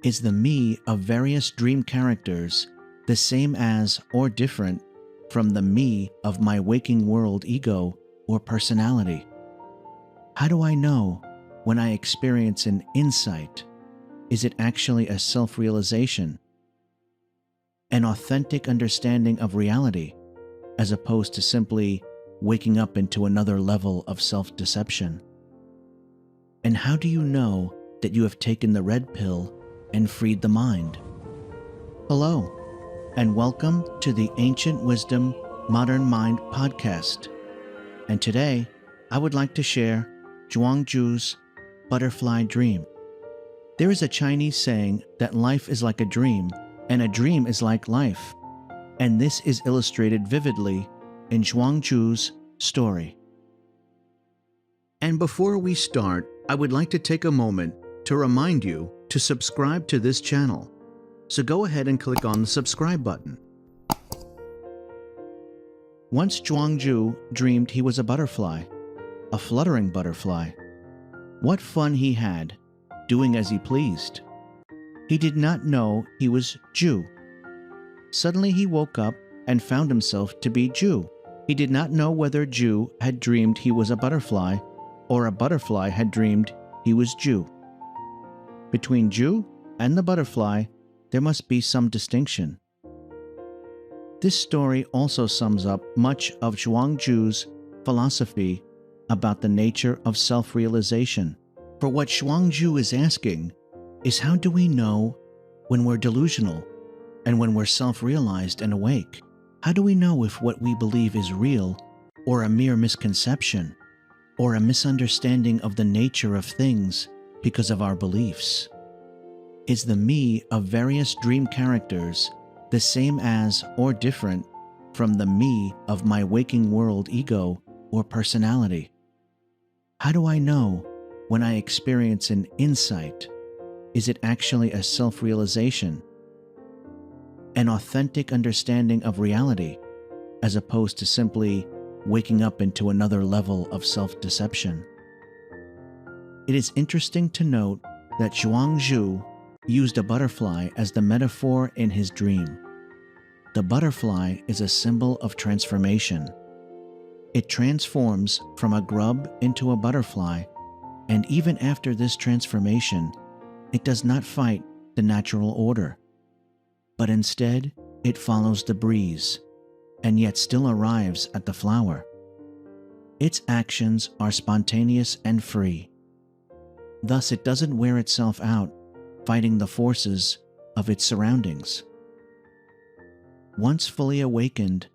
Is the me of various dream characters the same as or different from the me of my waking world ego or personality? How do I know when I experience an insight? Is it actually a self-realization? An authentic understanding of reality, as opposed to simply waking up into another level of self-deception? And how do you know that you have taken the red pill and freed the mind? Hello, and welcome to the Ancient Wisdom Modern Mind podcast. And today, I would like to share Zhuang Zhou's butterfly dream. There is a Chinese saying that life is like a dream, and a dream is like life. And this is illustrated vividly in Zhuang Zhou's story. And before we start, I would like to take a moment to remind you to subscribe to this channel. So go ahead and click on the subscribe button. Once Zhuang Zhou dreamed he was a butterfly, a fluttering butterfly. What fun he had, doing as he pleased. He did not know he was Zhou. Suddenly he woke up and found himself to be Zhou. He did not know whether Zhou had dreamed he was a butterfly or a butterfly had dreamed he was Zhou. Between Zhou and the butterfly, there must be some distinction. This story also sums up much of Zhuang Zhou's philosophy about the nature of self-realization. For what Zhuang Zhou is asking is, how do we know when we're delusional and when we're self-realized and awake? How do we know if what we believe is real or a mere misconception or a misunderstanding of the nature of things because of our beliefs? Is the me of various dream characters the same as or different from the me of my waking world ego or personality? How do I know when I experience an insight? Is it actually a self-realization? An authentic understanding of reality, as opposed to simply waking up into another level of self-deception? It is interesting to note that Zhuang Zhou used a butterfly as the metaphor in his dream. The butterfly is a symbol of transformation. It transforms from a grub into a butterfly, and even after this transformation, it does not fight the natural order, but instead it follows the breeze, and yet still arrives at the flower. Its actions are spontaneous and free. Thus it doesn't wear itself out fighting the forces of its surroundings. Once fully awakened,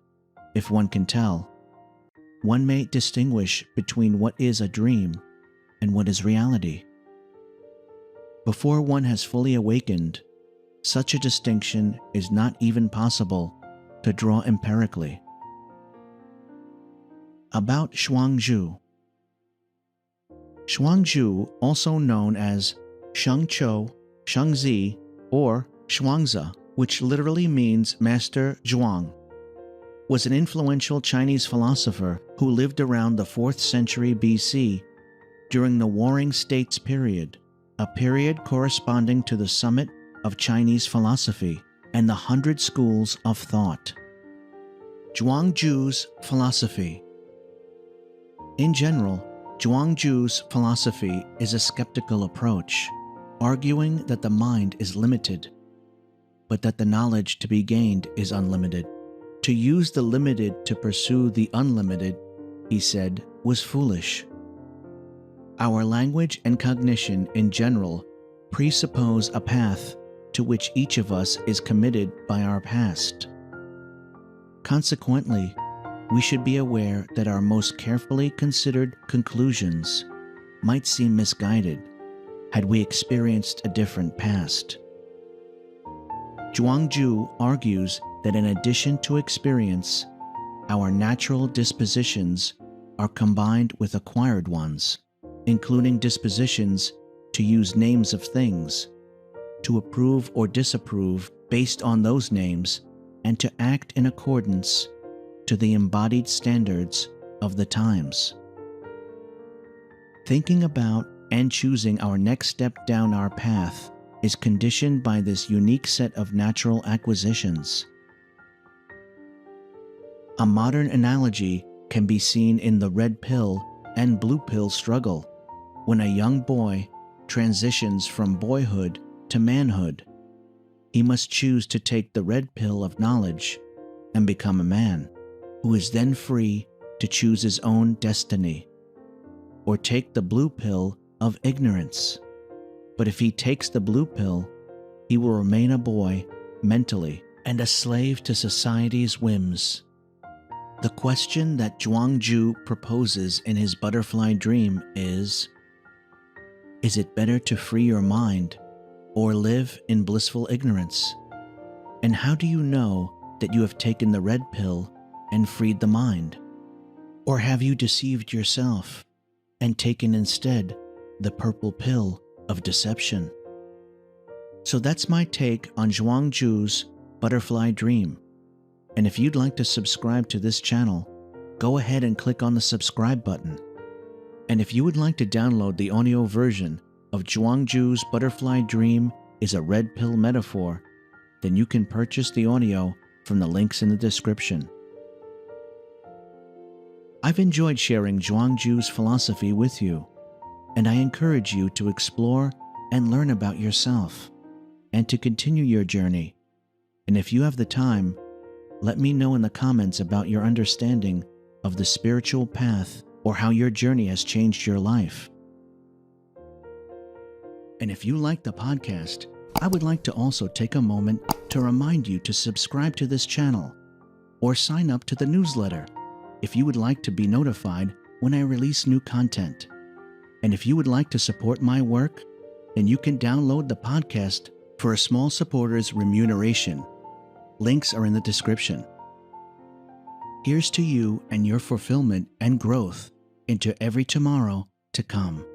if one can tell, one may distinguish between what is a dream and what is reality. Before one has fully awakened, such a distinction is not even possible to draw empirically. About Zhuang Zhou. Zhuang Zhou, also known as Zhuangzi, Zhuangzi, or Zhuangzi, which literally means Master Zhuang, was an influential Chinese philosopher who lived around the 4th century BC during the Warring States period, a period corresponding to the summit of Chinese philosophy and the 100 schools of thought. Zhuang Zhou's philosophy. In general, Zhuang Zhou's philosophy is a skeptical approach, arguing that the mind is limited, but that the knowledge to be gained is unlimited. To use the limited to pursue the unlimited, he said, was foolish. Our language and cognition in general presuppose a path to which each of us is committed by our past. Consequently, we should be aware that our most carefully considered conclusions might seem misguided had we experienced a different past. Zhuang Zhou argues that in addition to experience, our natural dispositions are combined with acquired ones, including dispositions to use names of things, to approve or disapprove based on those names, and to act in accordance to the embodied standards of the times. Thinking about and choosing our next step down our path is conditioned by this unique set of natural acquisitions. A modern analogy can be seen in the red pill and blue pill struggle, when a young boy transitions from boyhood to manhood. He must choose to take the red pill of knowledge and become a man, who is then free to choose his own destiny, or take the blue pill of ignorance. But if he takes the blue pill, he will remain a boy mentally and a slave to society's whims. The question that Zhuang Zhou proposes in his butterfly dream is it better to free your mind or live in blissful ignorance? And how do you know that you have taken the red pill and freed the mind? Or have you deceived yourself and taken instead the purple pill of deception? So that's my take on Zhuang Zhou's butterfly dream. And if you'd like to subscribe to this channel, go ahead and click on the subscribe button. And if you would like to download the audio version of Zhuang Zhou's butterfly dream is a red pill metaphor, then you can purchase the audio from the links in the description. I've enjoyed sharing Zhuang Zhou's philosophy with you, and I encourage you to explore and learn about yourself, and to continue your journey. And if you have the time, let me know in the comments about your understanding of the spiritual path or how your journey has changed your life. And if you like the podcast, I would like to also take a moment to remind you to subscribe to this channel or sign up to the newsletter if you would like to be notified when I release new content. And if you would like to support my work, then you can download the podcast for a small supporter's remuneration. Links are in the description. Here's to you and your fulfillment and growth into every tomorrow to come.